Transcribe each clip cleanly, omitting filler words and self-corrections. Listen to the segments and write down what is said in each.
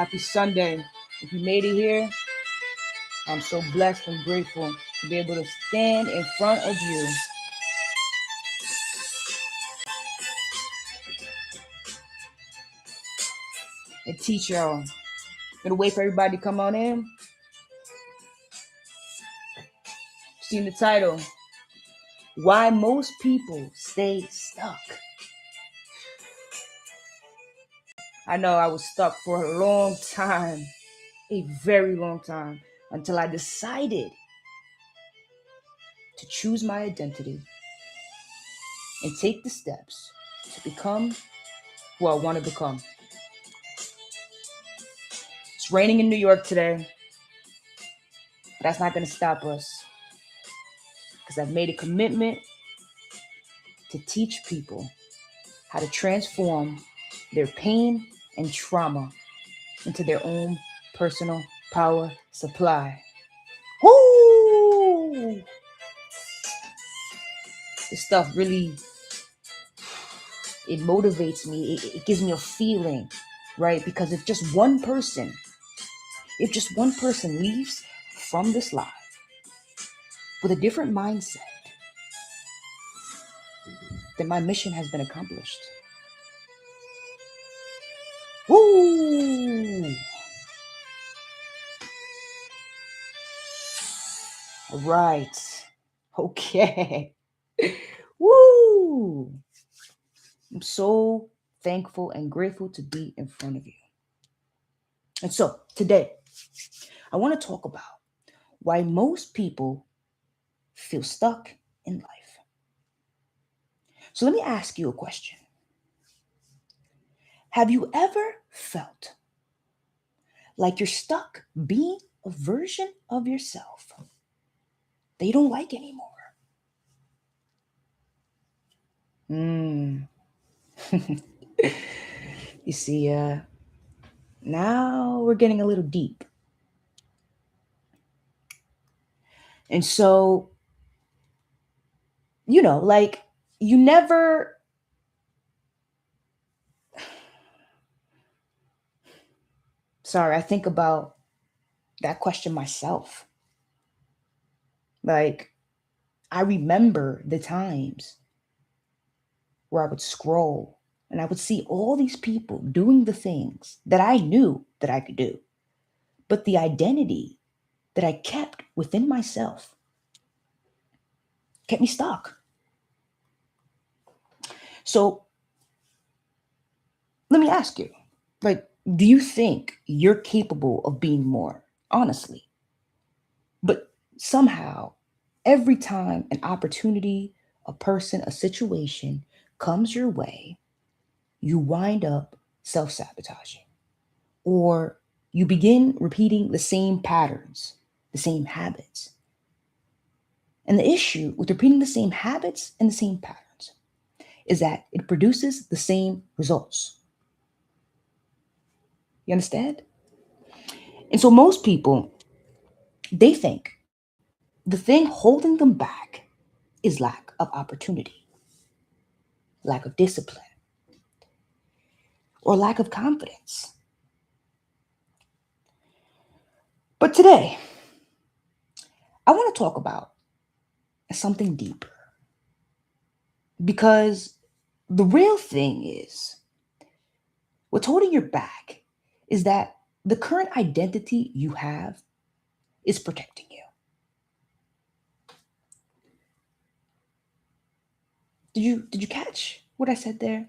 Happy Sunday. If you made it here, I'm so blessed and grateful to be able to stand in front of you and teach y'all. Gonna wait for everybody to come on in. Seen the title, Why Most People Stay Stuck. I know I was stuck for a long time, a very long time, until I decided to choose my identity and take the steps to become who I want to become. It's raining in New York today, but that's not going to stop us because I've made a commitment to teach people how to transform their pain and trauma into their own personal power supply. Woo! This stuff really, it motivates me. It gives me a feeling, right? Because if just one person leaves from this life with a different mindset, then my mission has been accomplished. Woo! All right. Okay. Woo! I'm so thankful and grateful to be in front of you. And so today, I want to talk about why most people feel stuck in life. So let me ask you a question. Have you ever felt like you're stuck being a version of yourself that you don't like anymore? You see, now we're getting a little deep. And so, like you never, sorry, I think about that question myself. Like, I remember the times where I would scroll and I would see all these people doing the things that I knew that I could do. But the identity that I kept within myself kept me stuck. So let me ask you, like, do you think you're capable of being more? Honestly. But somehow, every time an opportunity, a person, a situation comes your way, you wind up self sabotaging, or you begin repeating the same patterns, the same habits. And the issue with repeating the same habits and the same patterns is that it produces the same results. You understand? And so most people, they think the thing holding them back is lack of opportunity, lack of discipline, or lack of confidence. But today, I want to talk about something deeper because the real thing is what's holding you back is that the current identity you have is protecting you. Did you catch what I said there?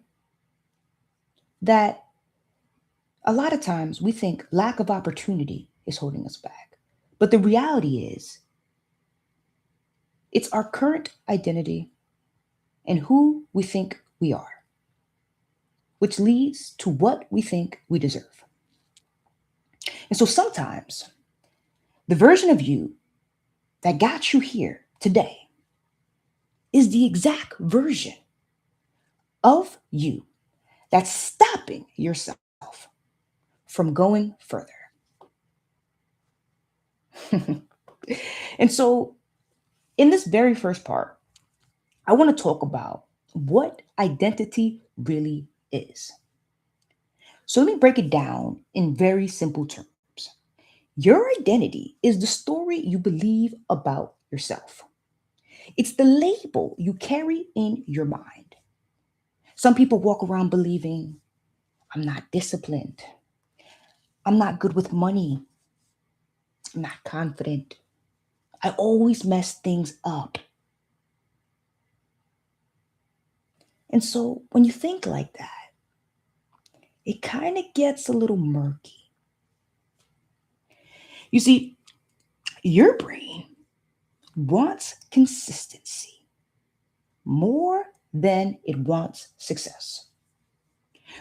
That a lot of times we think lack of opportunity is holding us back. But the reality is it's our current identity and who we think we are, which leads to what we think we deserve. And so sometimes the version of you that got you here today is the exact version of you that's stopping yourself from going further. And so, in this very first part, I want to talk about what identity really is. So let me break it down in very simple terms. Your identity is the story you believe about yourself. It's the label you carry in your mind. Some people walk around believing, I'm not disciplined, I'm not good with money, I'm not confident, I always mess things up. And so when you think like that, it kind of gets a little murky. You see, your brain wants consistency more than it wants success.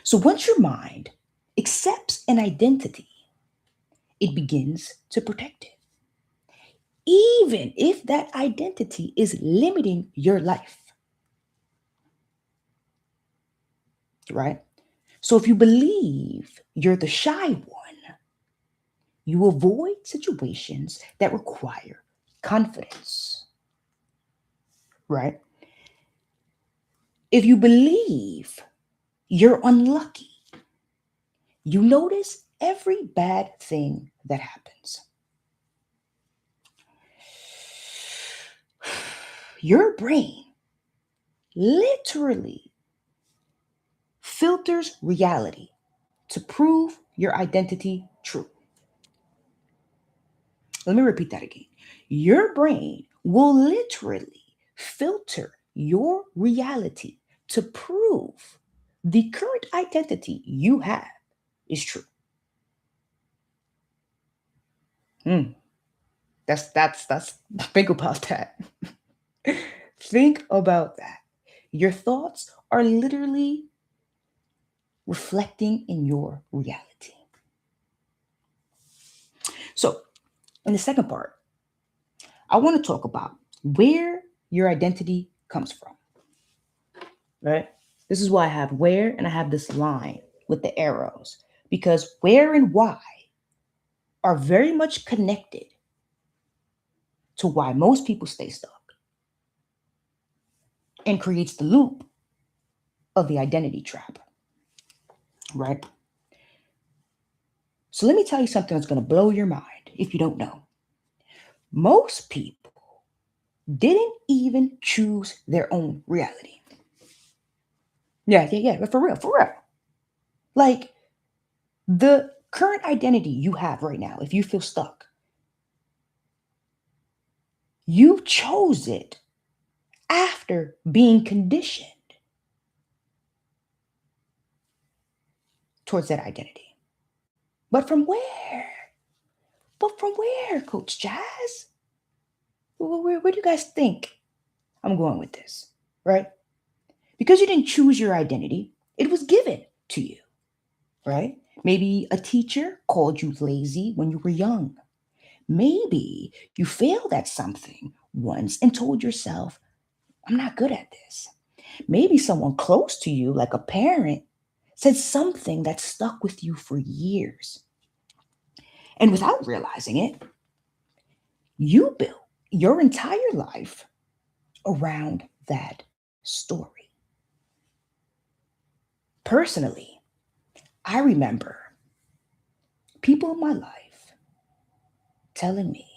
So once your mind accepts an identity, it begins to protect it, even if that identity is limiting your life, right? So if you believe you're the shy one, you avoid situations that require confidence, right? If you believe you're unlucky, you notice every bad thing that happens. Your brain literally filters reality to prove your identity true. Let me repeat that again. Your brain will literally filter your reality to prove the current identity you have is true. Hmm. That's think about that. Think about that. Your thoughts are literally reflecting in your reality. So, in the second part, I want to talk about where your identity comes from, right? This is why I have where and I have this line with the arrows because where and why are very much connected to why most people stay stuck and creates the loop of the identity trap, right? So let me tell you something that's going to blow your mind if you don't know. Most people didn't even choose their own reality. Yeah, but for real, for real. Like the current identity you have right now, if you feel stuck, you chose it after being conditioned towards that identity. But from where? But from where, Coach Jazz? Where do you guys think I'm going with this? Right? Because you didn't choose your identity, it was given to you, right? Maybe a teacher called you lazy when you were young. Maybe you failed at something once and told yourself, I'm not good at this. Maybe someone close to you, like a parent, said something that stuck with you for years. And without realizing it, you built your entire life around that story. Personally, I remember people in my life telling me,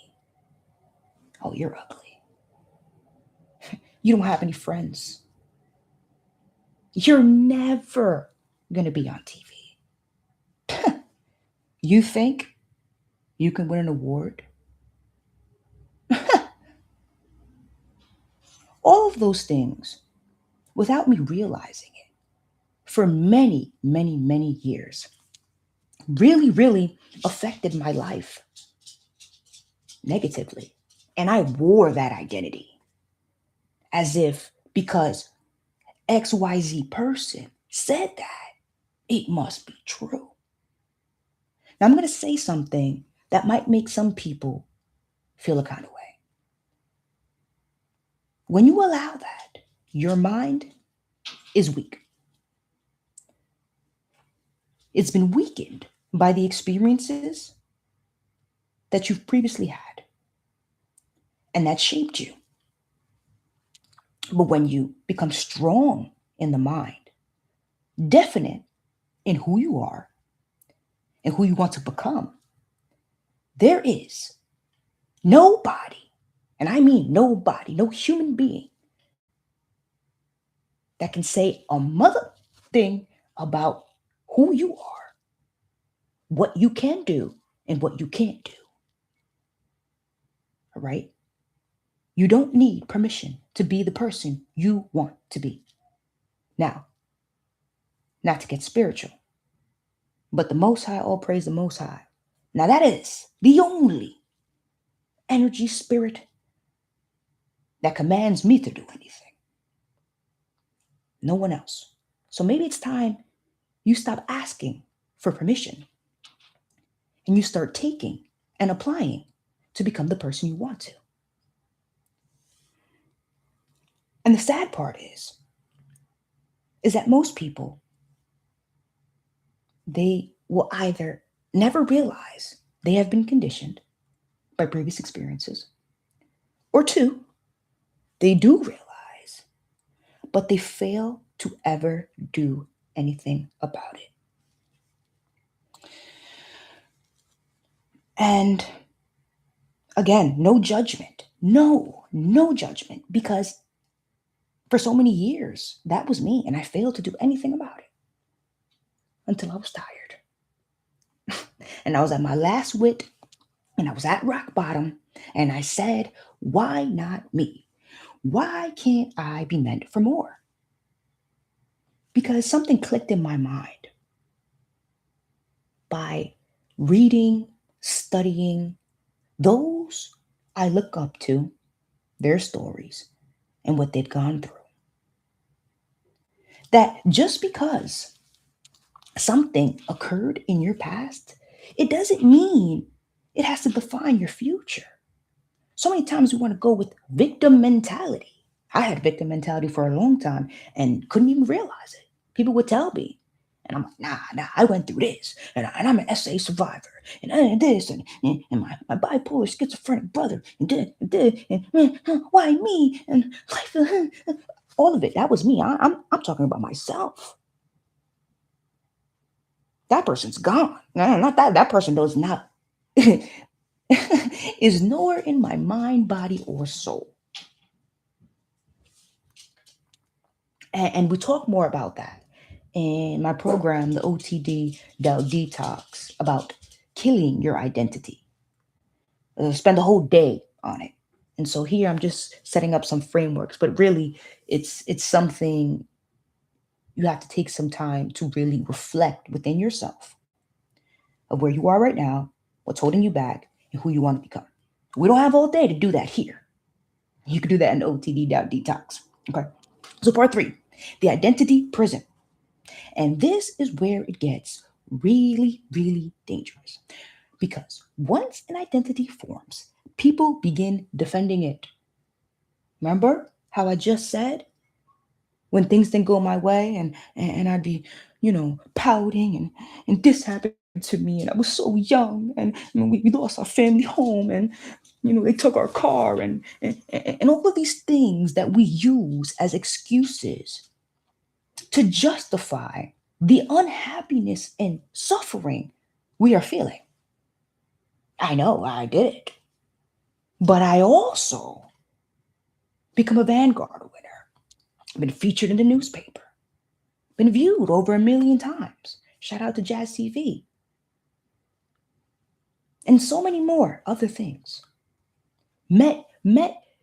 oh, you're ugly. You don't have any friends. You're never going to be on TV. You think you can win an award? All of those things without me realizing it for many, many, many years really affected my life negatively. And I wore that identity as if because XYZ person said that, it must be true. Now I'm going to say something that might make some people feel a kind of way. When you allow that, your mind is weak. It's been weakened by the experiences that you've previously had, and that shaped you. But when you become strong in the mind, definite in who you are, and who you want to become, there is nobody, and I mean nobody, no human being that can say a mother thing about who you are, what you can do, and what you can't do. All right? You don't need permission to be the person you want to be. Now, not to get spiritual, but the Most High, all praise the Most High. Now, that is the only energy spirit that commands me to do anything. No one else. So maybe it's time you stop asking for permission and you start taking and applying to become the person you want to. And the sad part is that most people, they will either never realize they have been conditioned by previous experiences, or two, they do realize, but they fail to ever do anything about it. And again, no judgment. No judgment. Because for so many years, that was me, and I failed to do anything about it until I was tired. And I was at my last wit, and I was at rock bottom, and I said, why not me? Why can't I be meant for more? Because something clicked in my mind by reading, studying those I look up to, their stories, and what they'd gone through. That just because something occurred in your past, it doesn't mean it has to define your future. So many times we want to go with victim mentality. I had victim mentality for a long time and couldn't even realize it. People would tell me, and I'm like, nah, I went through this, and I'm an SA survivor, and I did this, and my bipolar schizophrenic brother, and did, and why me, and life, all of it. That was me. I'm talking about myself. That person's gone. No, not that. That person does not is nowhere in my mind, body, or soul. And we talk more about that in my program, the O.T.D. Detox, about killing your identity. Spend the whole day on it. And so here I'm just setting up some frameworks, but really it's something you have to take some time to really reflect within yourself of where you are right now, what's holding you back, and who you want to become. We don't have all day to do that here. You can do that in O.T.D. Detox. Okay. So part 3, the identity prison. And this is where it gets really, really dangerous. Because once an identity forms, people begin defending it. Remember how I just said when things didn't go my way and I'd be, pouting and this happened to me and I was so young and we lost our family home and they took our car and all of these things that we use as excuses to justify the unhappiness and suffering we are feeling. I know I did it. But I also become a Vanguard winner, been featured in the newspaper, been viewed over 1,000,000 times. Shout out to Jazz TV. And so many more other things. Met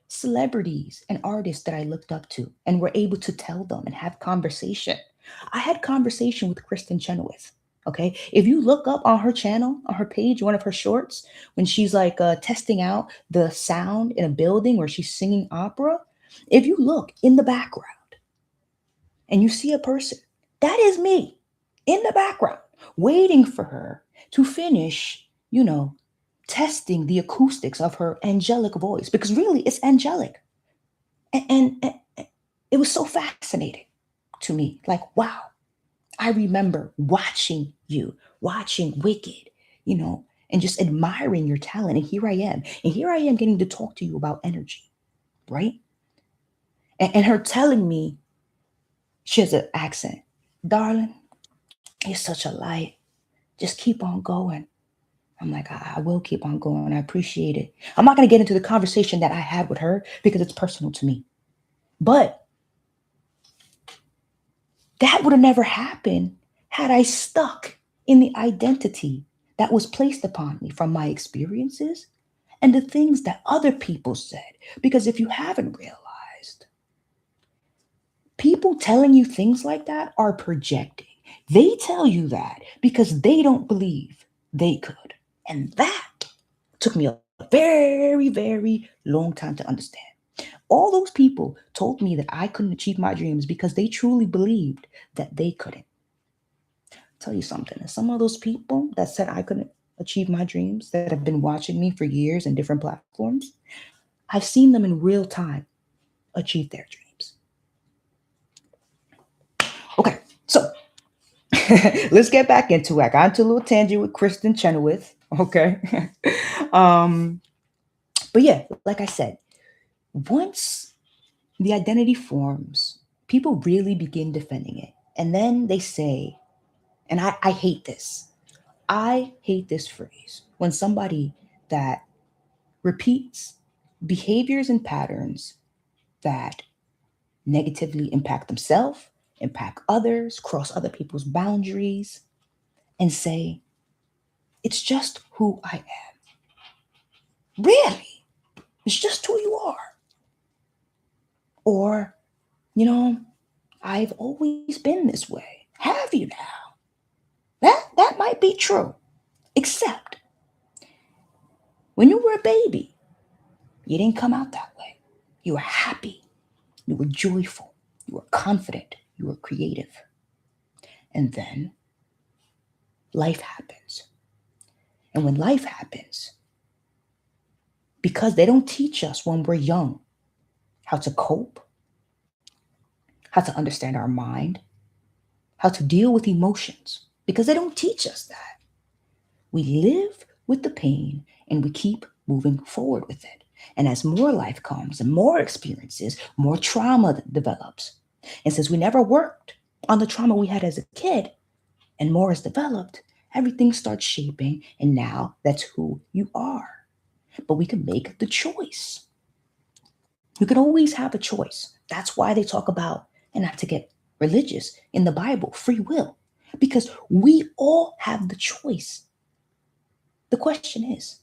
celebrities and artists that I looked up to and were able to tell them and have conversation. I had conversation with Kristen Chenoweth. Okay, if you look up on her channel, on her page, one of her shorts, when she's like testing out the sound in a building where she's singing opera, if you look in the background and you see a person, that is me in the background waiting for her to finish, testing the acoustics of her angelic voice, because really it's angelic. And it was so fascinating to me. Like, wow, I remember watching you, watching Wicked, and just admiring your talent. And here I am. And here I am getting to talk to you about energy, right? And her telling me, she has an accent, darling, you're such a light. Just keep on going. I'm like, I will keep on going. I appreciate it. I'm not going to get into the conversation that I had with her because it's personal to me. But that would have never happened had I stuck in the identity that was placed upon me from my experiences and the things that other people said. Because if you haven't realized, people telling you things like that are projecting. They tell you that because they don't believe they could. And that took me a very, very long time to understand. All those people told me that I couldn't achieve my dreams because they truly believed that they couldn't. Tell you something, some of those people that said I couldn't achieve my dreams that have been watching me for years in different platforms, I've seen them in real time achieve their dreams. Okay, so let's get back into it. I got into a little tangent with Kristen Chenoweth. Okay. um, but yeah, like I said, once the identity forms, people really begin defending it. And then they say, and I hate this. I hate this phrase when somebody that repeats behaviors and patterns that negatively impact themselves, impact others, cross other people's boundaries, and say, it's just who I am. Really? It's just who you are. Or, you know, I've always been this way. Have you now? That might be true. Except when you were a baby, you didn't come out that way. You were happy. You were joyful. You were confident. You were creative. And then life happens. And when life happens, because they don't teach us when we're young how to cope, how to understand our mind, how to deal with emotions, because they don't teach us that. We live with the pain and we keep moving forward with it. And as more life comes and more experiences, more trauma develops. And since we never worked on the trauma we had as a kid and more is developed, everything starts shaping. And now that's who you are. But we can make the choice. You can always have a choice. That's why they talk about, and not to get religious, in the Bible, free will, because we all have the choice. The question is,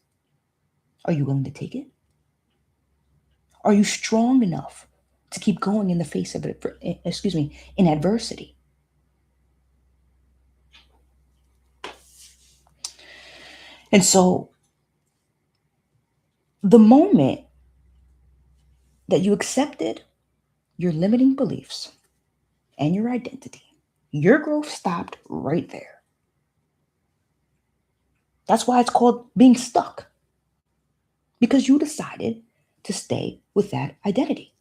are you willing to take it? Are you strong enough to keep going in the face of it, in adversity? And so the moment that you accepted your limiting beliefs and your identity, your growth stopped right there. That's why it's called being stuck, because you decided to stay with that identity.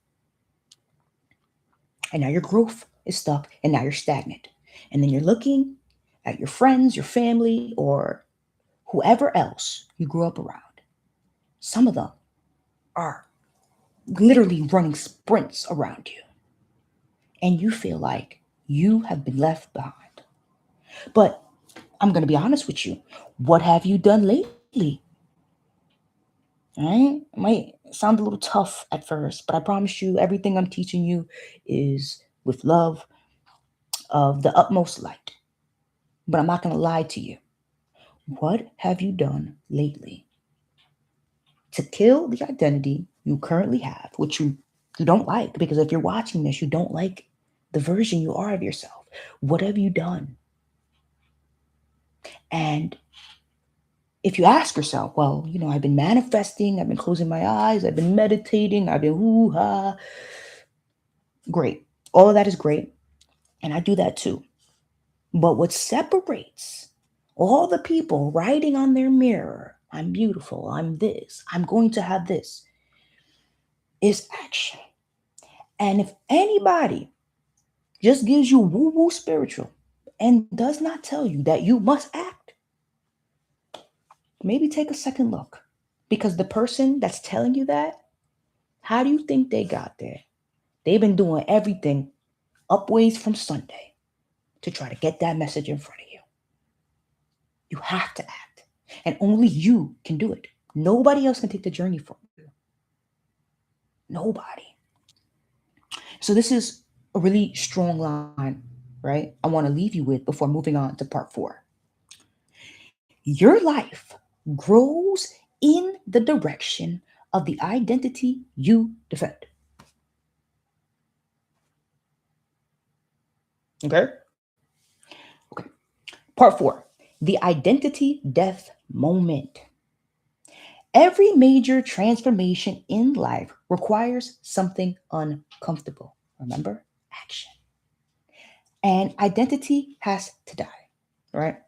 And now your growth is stuck and now you're stagnant. And then you're looking at your friends, your family, or whoever else you grew up around. Some of them are literally running sprints around you. And you feel like you have been left behind. But I'm going to be honest with you. What have you done lately? All right? It might sound a little tough at first, but I promise you, everything I'm teaching you is with love of the utmost light. But I'm not going to lie to you. What have you done lately to kill the identity you currently have, which you don't like? Because if you're watching this, you don't like the version you are of yourself. What have you done? And if you ask yourself, well, I've been manifesting, I've been closing my eyes, I've been meditating, I've been hoo ha. Great. All of that is great. And I do that too. But what separates all the people writing on their mirror, I'm beautiful, I'm this, I'm going to have this, is action. And if anybody just gives you woo woo spiritual and does not tell you that you must act, maybe take a second look. Because the person that's telling you that, how do you think they got there? They've been doing everything upways from Sunday to try to get that message in front of you. You have to act. And only you can do it. Nobody else can take the journey for you. Nobody. So this is a really strong line, right? I want to leave you with before moving on to part 4. Your life grows in the direction of the identity you defend. Okay? Okay. Part 4. The identity death moment. Every major transformation in life requires something uncomfortable. Remember? Action. And identity has to die, right?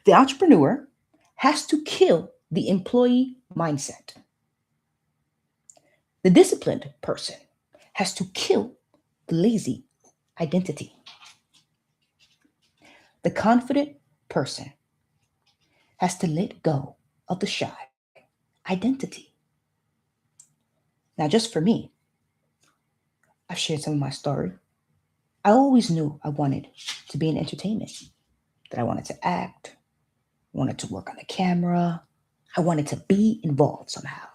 The entrepreneur has to kill the employee mindset. The disciplined person has to kill the lazy identity. The confident person has to let go of the shy identity. Now, just for me, I've shared some of my story. I always knew I wanted to be in entertainment, that I wanted to act, wanted to work on the camera. I wanted to be involved somehow.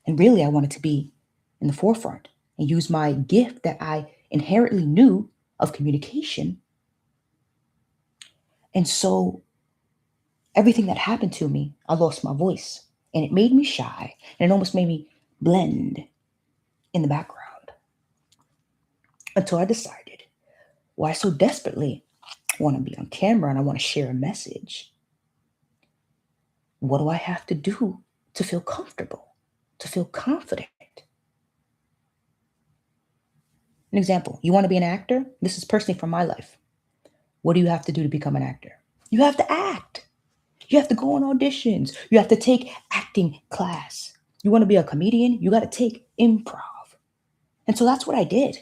And really, I wanted to be in the forefront and use my gift that I inherently knew of communication. And so, everything that happened to me, I lost my voice. And it made me shy. And it almost made me blend in the background until I decided, well, I so desperately want to be on camera and I want to share a message. What do I have to do to feel comfortable, to feel confident? An example, you want to be an actor? This is personally from my life. What do you have to do to become an actor? You have to act. You have to go on auditions. You have to take acting class. You want to be a comedian? You got to take improv. And so that's what I did.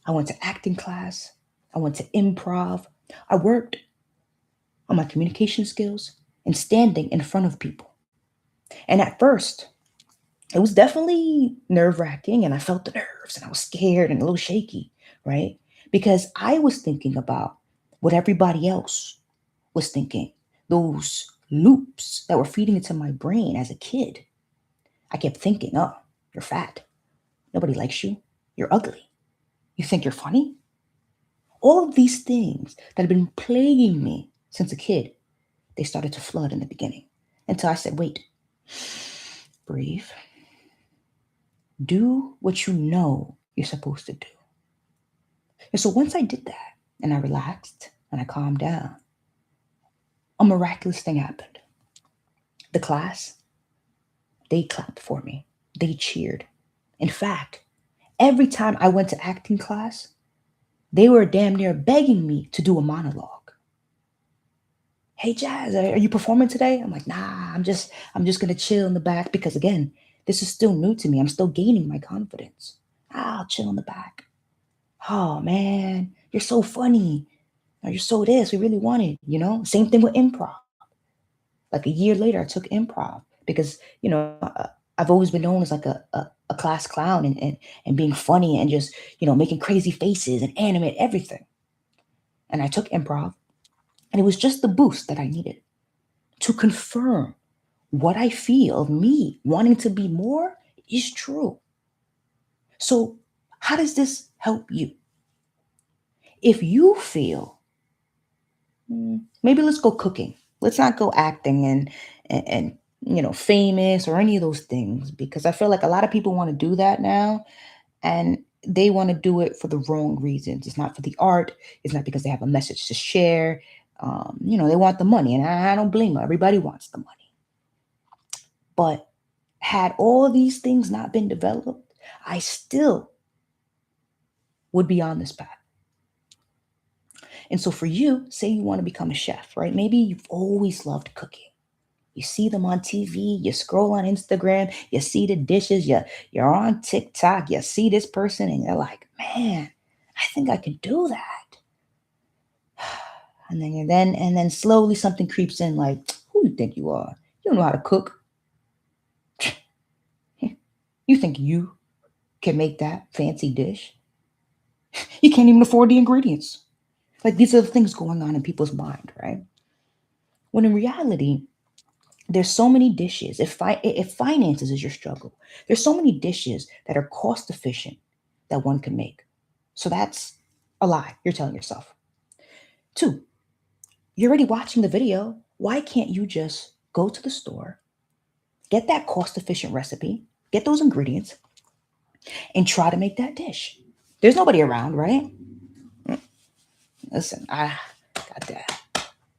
I went to acting class. I went to improv. I worked on my communication skills and standing in front of people. And at first, it was definitely nerve wracking and I felt the nerves and I was scared and a little shaky, right? Because I was thinking about what everybody else was thinking, those loops that were feeding into my brain as a kid. I kept thinking, oh, you're fat. Nobody likes you. You're ugly. You think you're funny? All of these things that had been plaguing me since a kid, they started to flood in the beginning until I said, wait, breathe, do what you know you're supposed to do. And so once I did that and I relaxed and I calmed down, a miraculous thing happened. The class, they clapped for me. They cheered. In fact, every time I went to acting class, they were damn near begging me to do a monologue. Hey Jazz, are you performing today? I'm like, nah, I'm just gonna chill in the back because again, this is still new to me. I'm still gaining my confidence. I'll chill in the back. Oh man, you're so funny. Or you're so this. We really want it, you know? Same thing with improv. Like a year later, I took improv because, I've always been known as like a class clown and being funny and just, making crazy faces and animate everything. And I took improv and it was just the boost that I needed to confirm what I feel of me wanting to be more is true. So, how does this help you? If you feel, maybe let's go cooking. Let's not go acting and famous or any of those things because I feel like a lot of people want to do that now and they want to do it for the wrong reasons. It's not for the art. It's not because they have a message to share. They want the money, and I don't blame them. Everybody wants the money. But had all these things not been developed, I still would be on this path. And so for you, say you want to become a chef, right? Maybe you've always loved cooking. You see them on TV, you scroll on Instagram, you see the dishes, you're on TikTok, you see this person, and you're like, man, I think I could do that. And then slowly something creeps in like, who you think you are? You don't know how to cook. You think you can make that fancy dish? You can't even afford the ingredients. Like these are the things going on in people's mind, right? When in reality, there's so many dishes. If finances is your struggle, there's so many dishes that are cost efficient that one can make. So that's a lie you're telling yourself. Two, you're already watching the video. Why can't you just go to the store, get that cost efficient recipe, get those ingredients, and try to make that dish? There's nobody around, right? Listen, I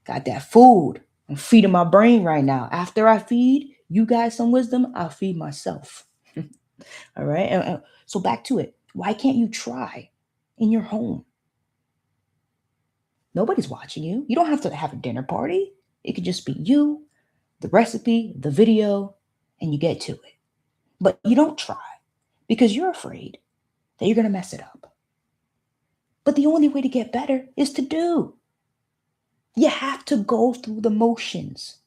got that food. I'm feeding my brain right now. After I feed you guys some wisdom, I'll feed myself. All right. So back to it. Why can't you try in your home? Nobody's watching you. You don't have to have a dinner party. It could just be you, the recipe, the video, and you get to it. But you don't try because you're afraid that you're going to mess it up. But the only way to get better is to do. You have to go through the motions,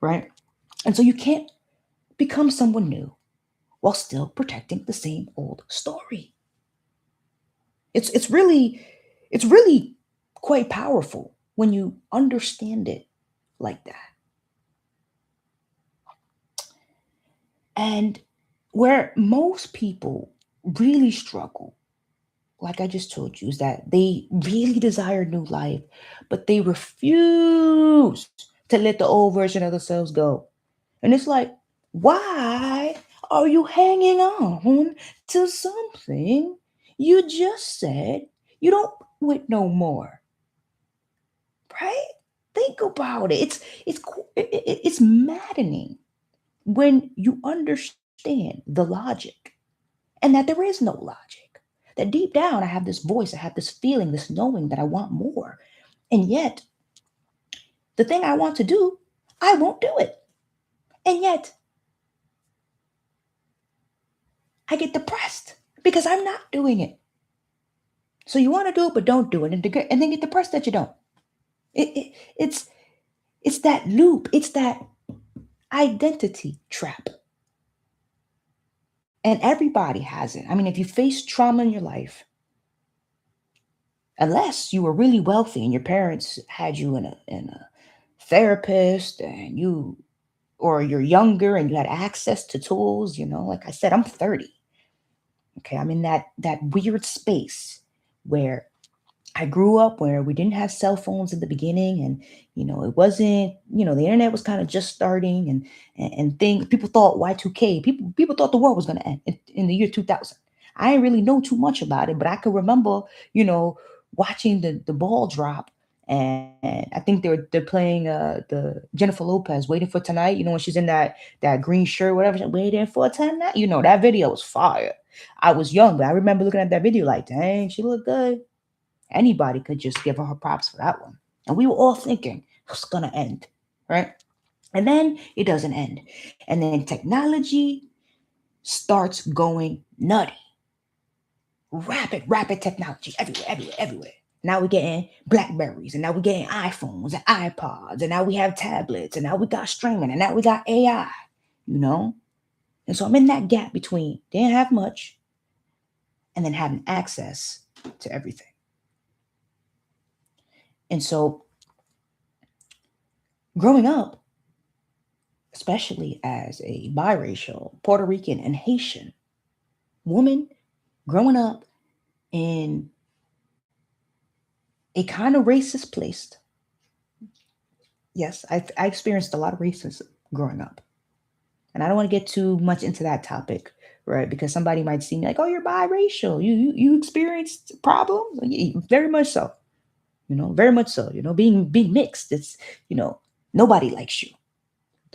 right? And so you can't become someone new while still protecting the same old story. It's really quite powerful when you understand it like that. And where most people really struggle, like I just told you, is that they really desire new life, but they refuse to let the old version of themselves go. And it's like, why are you hanging on to something you just said you don't with no more? Right? Think about it. It's maddening when you understand the logic and that there is no logic. That deep down, I have this voice, I have this feeling, this knowing that I want more. And yet, the thing I want to do, I won't do it. And yet, I get depressed because I'm not doing it. So you want to do it, but don't do it, and then get depressed that you don't. It, it, it's it's that loop. It's that identity trap, and everybody has it. I mean, if you face trauma in your life, unless you were really wealthy and your parents had you in a therapist, and you or you're younger and you had access to tools, like I said, I'm 30. Okay, I'm in that weird space where I grew up where we didn't have cell phones in the beginning, and it wasn't, the internet was kind of just starting, and things people thought Y2K, people thought the world was going to end in the year 2000. I didn't really know too much about it, but I could remember, you know, watching the ball drop, and I think they're playing the Jennifer Lopez Waiting for Tonight, when she's in that green shirt, whatever, waiting for tonight. That video was fire. I was young, but I remember looking at that video like, dang, she looked good. Anybody could just give her props for that one. And we were all thinking it's gonna end, right? And then it doesn't end. And then technology starts going nutty. Rapid technology everywhere, everywhere, everywhere. Now we're getting Blackberries, and now we're getting iPhones and iPods, and now we have tablets, and now we got streaming, and now we got AI, you know? And so I'm in that gap between didn't have much and then having access to everything. And so growing up, especially as a biracial Puerto Rican and Haitian woman, growing up in a kind of racist place. Yes, I experienced a lot of racism growing up. And I don't want to get too much into that topic, right? Because somebody might see me like, oh, you're biracial. You experienced problems? Very much so. Very much so. Being mixed. It's, nobody likes you.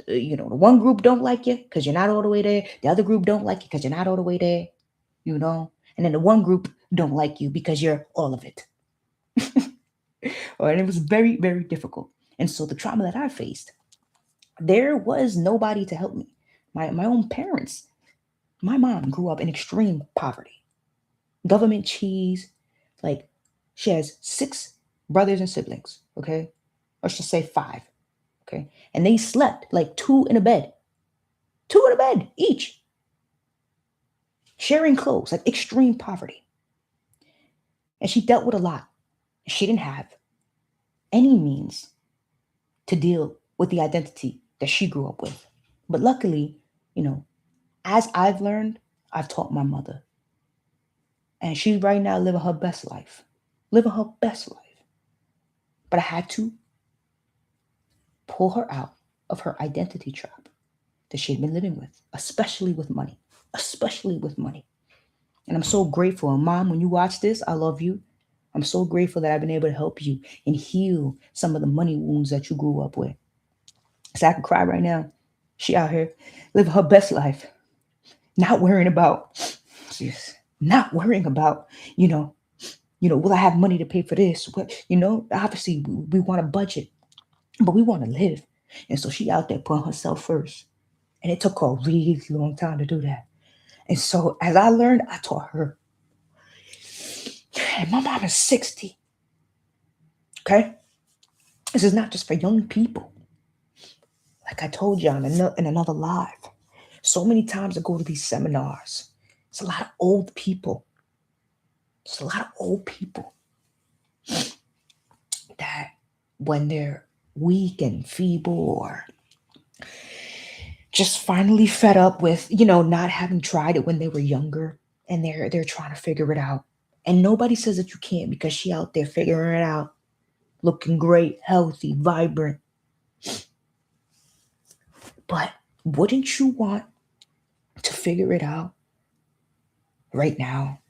The one group don't like you because you're not all the way there. The other group don't like you because you're not all the way there. And then the one group don't like you because you're all of it. And it was very, very difficult. And so the trauma that I faced, there was nobody to help me. My own parents, my mom grew up in extreme poverty, government cheese. Like, she has 6 brothers and siblings, okay? Or should say 5, okay? And they slept like two in a bed each, sharing clothes, like extreme poverty. And she dealt with a lot. She didn't have any means to deal with the identity that she grew up with. But luckily, you know, as I've learned, I've taught my mother. And she's right now living her best life. Living her best life. But I had to pull her out of her identity trap that she had been living with, especially with money. Especially with money. And I'm so grateful. And Mom, when you watch this, I love you. I'm so grateful that I've been able to help you and heal some of the money wounds that you grew up with. So I can cry right now. She out here living her best life, not worrying about, just not worrying about, you know, will I have money to pay for this? What, obviously we want a budget, but we want to live. And so she out there putting herself first. And it took her a really long time to do that. And so as I learned, I taught her. And my mom is 60. Okay? This is not just for young people. Like I told you in another live. So many times I go to these seminars. It's a lot of old people. It's a lot of old people that when they're weak and feeble or just finally fed up with, not having tried it when they were younger and they're trying to figure it out. And nobody says that you can't because she out there figuring it out, looking great, healthy, vibrant. But wouldn't you want to figure it out right now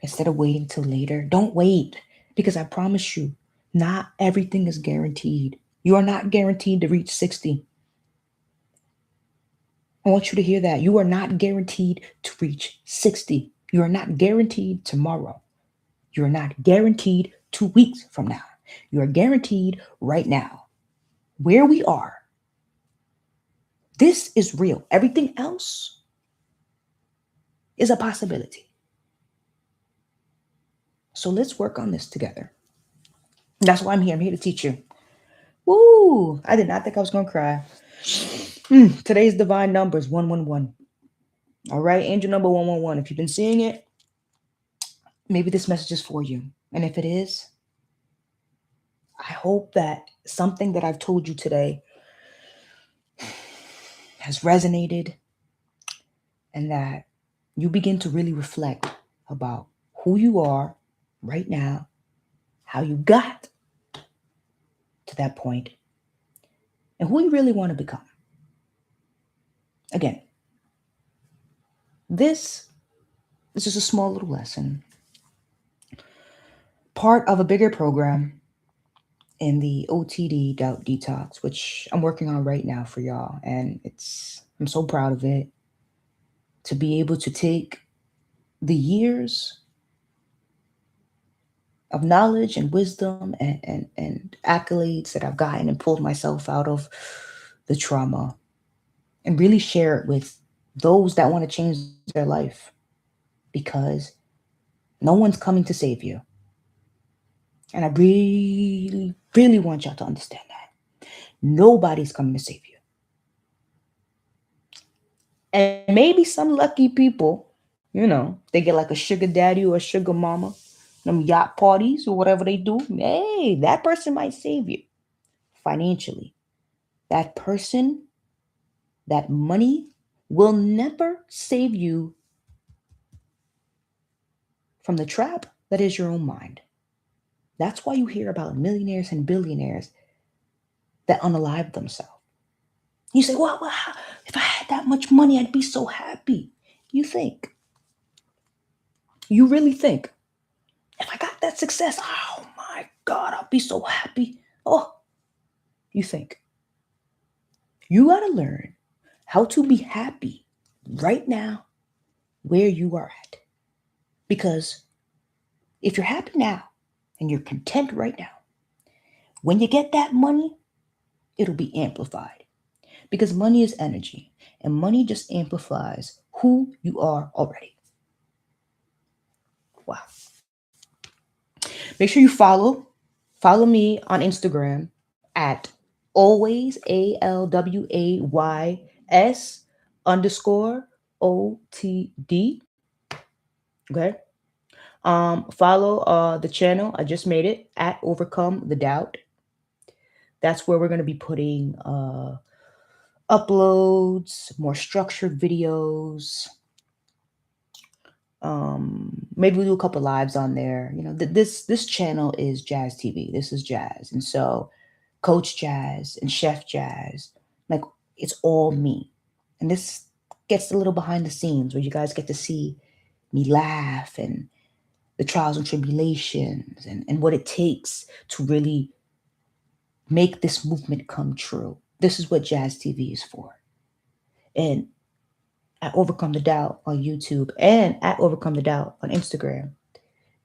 instead of waiting till later? Don't wait because I promise you, not everything is guaranteed. You are not guaranteed to reach 60. I want you to hear that. You are not guaranteed to reach 60. You are not guaranteed tomorrow. You are not guaranteed 2 weeks from now. You are guaranteed right now. Where we are, this is real. Everything else is a possibility. So let's work on this together. That's why I'm here. I'm here to teach you. Woo! I did not think I was going to cry. Today's divine number is 111. All right, angel number 111. If you've been seeing it, maybe this message is for you. And if it is, I hope that something that I've told you today has resonated and that you begin to really reflect about who you are right now, how you got to that point, and who you really want to become. Again, this is just a small little lesson, part of a bigger program in the O.T.D doubt detox, which I'm working on right now for y'all. And I'm so proud of it to be able to take the years of knowledge and wisdom and accolades that I've gotten and pulled myself out of the trauma and really share it with those that want to change their life, because no one's coming to save you. And I really, really want y'all to understand that. Nobody's coming to save you. And maybe some lucky people, they get like a sugar daddy or a sugar mama, them yacht parties or whatever they do. Hey, that person might save you financially. That person, that money will never save you from the trap that is your own mind. That's why you hear about millionaires and billionaires that unalive themselves. You say, well, if I had that much money, I'd be so happy. You think, you really think, if I got that success, oh my God, I'll be so happy. Oh, you think. You got to learn how to be happy right now where you are at. Because if you're happy now and you're content right now, when you get that money, it'll be amplified. Because money is energy, and money just amplifies who you are already. Wow. Make sure you follow me on Instagram at always ALWAYS _ OTD. Okay. Follow the channel. I just made it at Overcome the Doubt. That's where we're going to be putting uploads, more structured videos. Maybe we'll do a couple lives on there. You know, this channel is Jazz TV. This is Jazz, and so Coach Jazz and Chef Jazz, like it's all me. And this gets a little behind the scenes where you guys get to see me laugh and the trials and tribulations and what it takes to really make this movement come true. This is what Jazz TV is for. And at Overcome the Doubt on YouTube and at Overcome the Doubt on Instagram,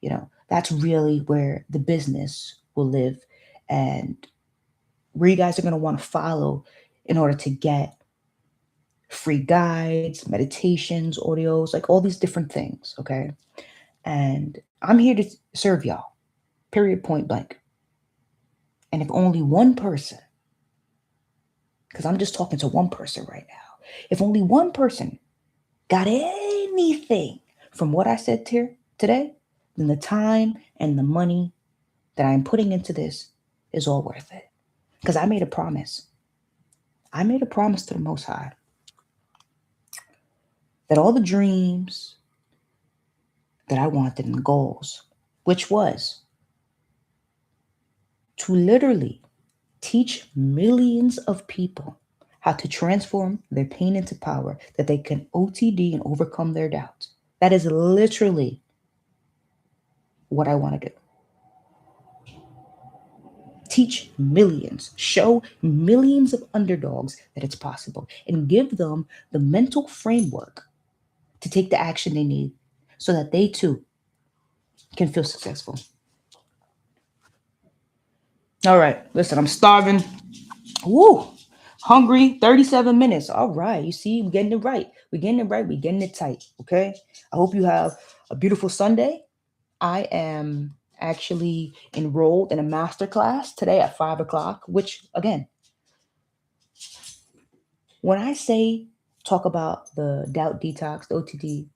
you know, that's really where the business will live and where you guys are going to want to follow in order to get free guides, meditations, audios, like all these different things. Okay. And I'm here to serve y'all, period, point blank. And if only one person, because I'm just talking to one person right now, if only one person got anything from what I said here today, then the time and the money that I'm putting into this is all worth it. Because I made a promise. I made a promise to the Most High that all the dreams that I wanted and goals, which was to literally teach millions of people how to transform their pain into power, that they can O.T.D and overcome their doubts. That is literally what I want to do. Teach millions, show millions of underdogs that it's possible, and give them the mental framework to take the action they need so that they too can feel successful. All right, listen, I'm starving. Woo! Hungry, 37 minutes. All right, you see, we're getting it right. We're getting it right. We're getting it tight. Okay. I hope you have a beautiful Sunday. I am actually enrolled in a master class today at 5 o'clock, which again, when I say talk about the doubt detox, the O.T.D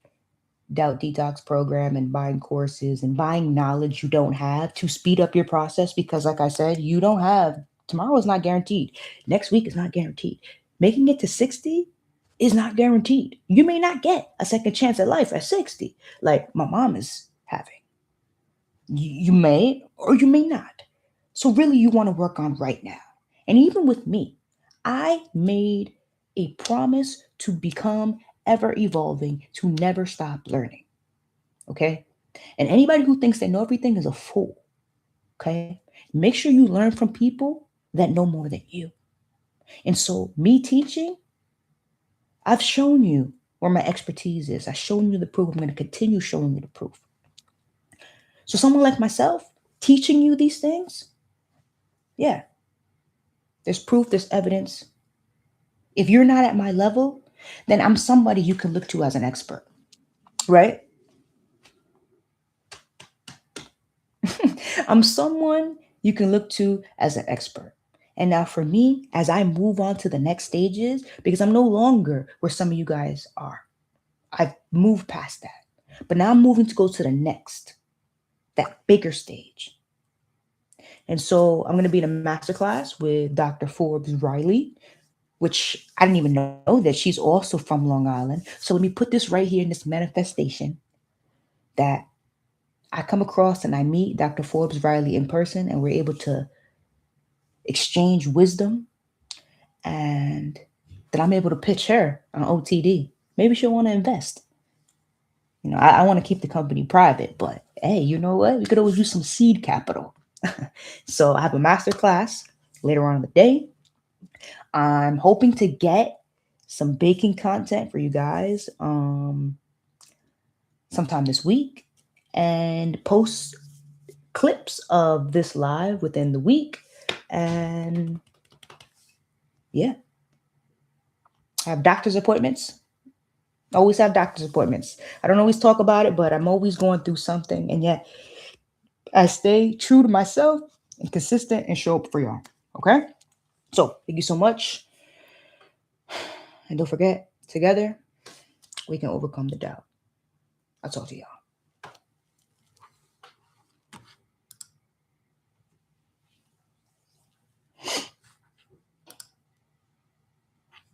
doubt detox program and buying courses and buying knowledge you don't have to speed up your process, because like I said, you don't have tomorrow is not guaranteed. Next week is not guaranteed. Making it to 60 is not guaranteed. You may not get a second chance at life at 60, like my mom is having. You may or you may not. So really you want to work on right now. And even with me, I made a promise to become ever evolving, to never stop learning. Okay? And anybody who thinks they know everything is a fool. Okay? Make sure you learn from people that know more than you. And so, me teaching, I've shown you where my expertise is. I've shown you the proof. I'm going to continue showing you the proof. So, someone like myself teaching you these things, yeah, there's proof, there's evidence. If you're not at my level, then I'm somebody you can look to as an expert, right? I'm someone you can look to as an expert. And now for me, as I move on to the next stages, because I'm no longer where some of you guys are, I've moved past that. But now I'm moving to go to the next, that bigger stage. And so I'm going to be in a masterclass with Dr. Forbes Riley, which I didn't even know that she's also from Long Island. So let me put this right here in this manifestation that I come across and I meet Dr. Forbes Riley in person, and we're able to exchange wisdom, and that I'm able to pitch her on O.T.D. Maybe she'll want to invest. You know, I want to keep the company private, but hey, you know what? We could always use some seed capital. So I have a master class later on in the day. I'm hoping to get some baking content for you guys sometime this week and post clips of this live within the week. And yeah, I have doctor's appointments. Always have doctor's appointments. I don't always talk about it, but I'm always going through something. And yet I stay true to myself and consistent and show up for y'all. Okay? So thank you so much. And don't forget, together we can overcome the doubt. I'll talk to y'all.